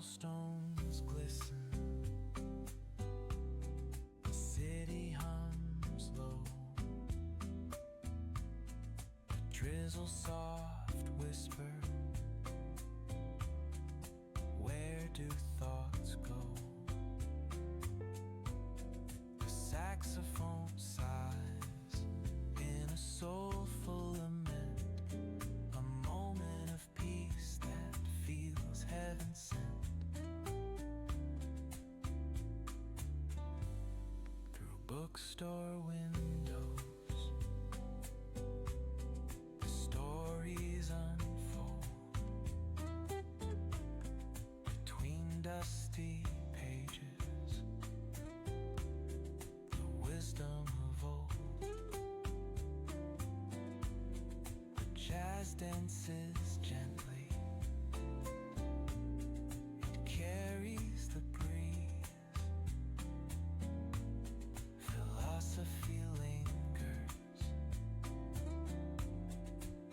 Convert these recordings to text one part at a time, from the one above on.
cobblestones glisten, the city hums low, a drizzle soft whisper, where do thoughts go? The saxophone sighs in a soulful lament, a moment of peace that feels heaven sent. Through bookstore windows, the stories unfold. Between dusty pages, the wisdom of old. The jazz dances gently, carries the breeze. Philosophy lingers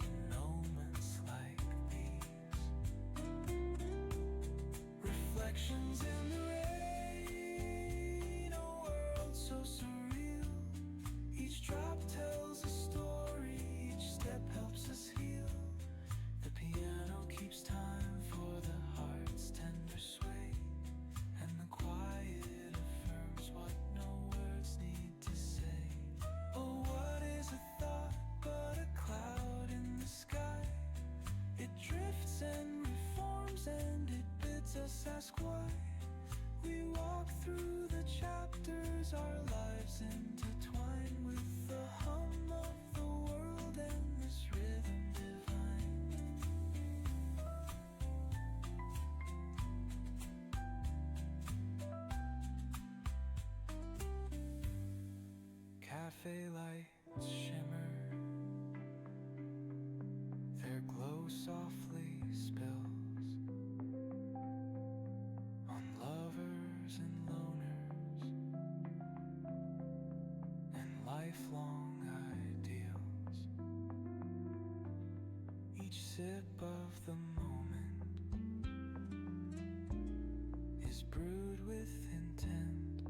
in moments like these. Reflections in the rain, a world so surreal. Each drop tells a story, each step helps us heal. The piano keeps time for the heart's tender sway, and the quiet affirms what no words need to say. Oh, what is a thought but a cloud in the sky? It drifts and reforms and it bids us ask why. We walk through the chapters, our lives intertwine with the hum of the world and this rhythm divine. Cafe lights shimmer, their glow softly spills on lovers and loners and lifelong ideals. Each sip of the moment is brewed with intent,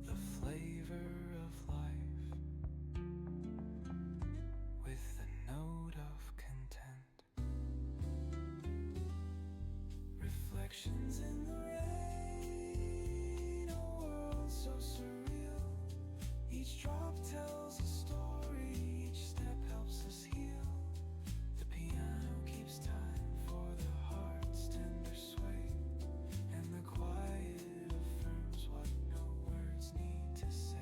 the flavor of life with the note of content. Reflections in the rain, a world so surreal. Each drop tells a story, each step helps us heal. The piano keeps time for the heart's tender sway, and the quiet affirms what no words need to say.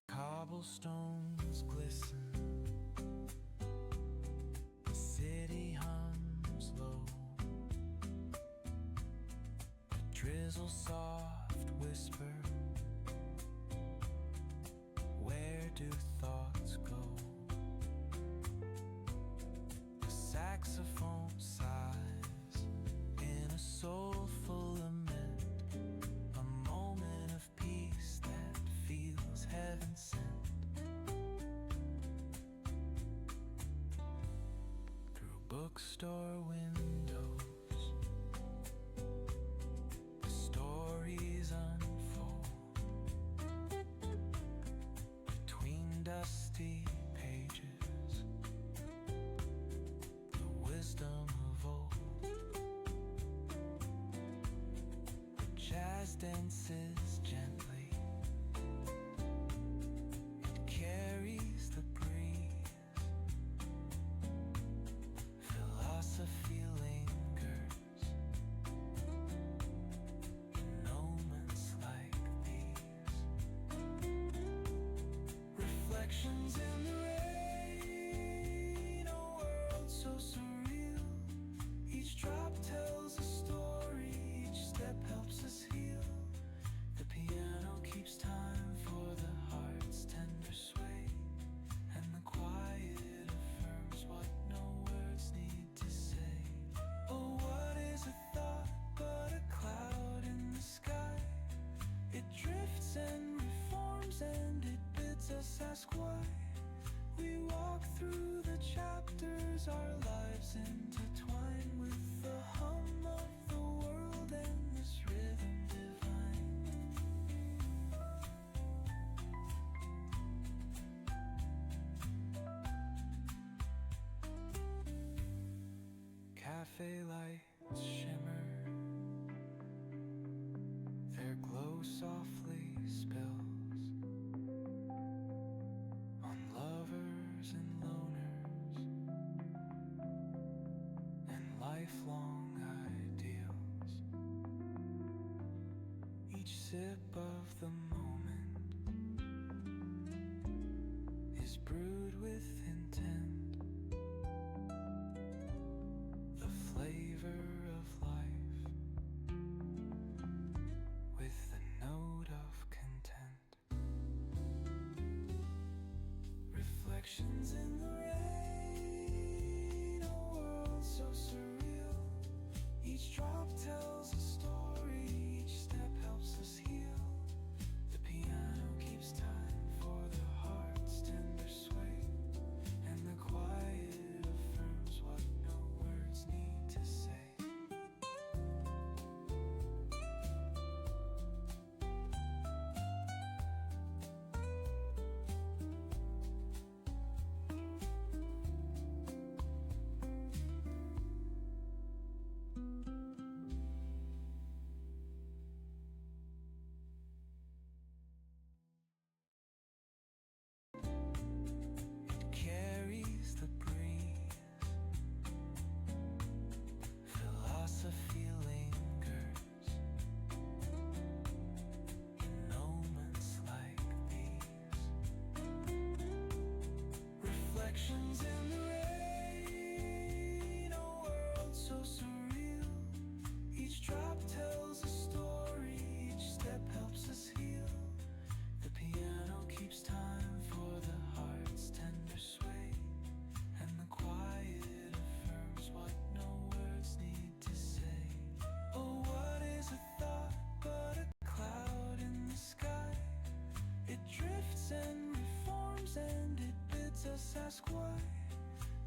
Cobblestones glisten, the city hums low, a drizzle soft whisper, where do thoughts go? The saxophone sighs in a soulful lament, a moment of peace that feels heaven sent. Bookstore windows, the stories unfold. Between dusty pages, the wisdom of old. The jazz dances gently, it carries the breeze. Philosophy lingers Reflections in the rain, a world so surreal. Each drop tells a story, each step helps us heal. The piano keeps time for the heart's tender sway, and the quiet affirms what no words need to say. Oh, what is a thought but a cloud in the sky? It drifts and reforms and it bids us ask why. We walk through the chapters, our lives intertwine with the hum of the world and this rhythm divine. Cafe lights shimmer, their glow softly spills on lovers and loners and lifelong ideals. Each sip of the moment is brewed with intent, the flavor of life with the note of content. Reflections in the rain, a world so surreal. Each drop tells a story, each step helps us heal. The piano keeps time for the heart's tender sway, and the quiet affirms what no words need to say. It carries the breeze, philosophy lingers in moments like these. Reflections in the rain, a world so surreal. Each drop tells a story, each step helps us heal. The piano keeps time for the heart's tender sway, and the quiet affirms what no words need to say. Oh, what is a thought but a cloud in the sky? It drifts and reforms and it bids us ask why.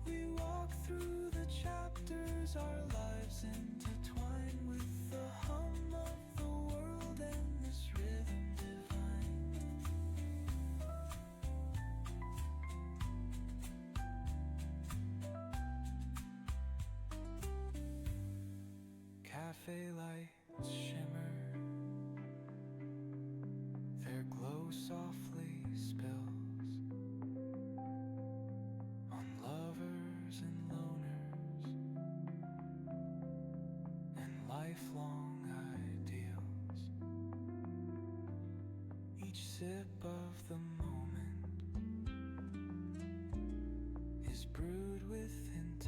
We walk through the chapters, our lives intertwine with the hum of the world and this rhythm divine. Cafe lights shimmer, their glow softly spills on lovers and loners and lifelong ideals. Each sip of the moment is brewed with intent,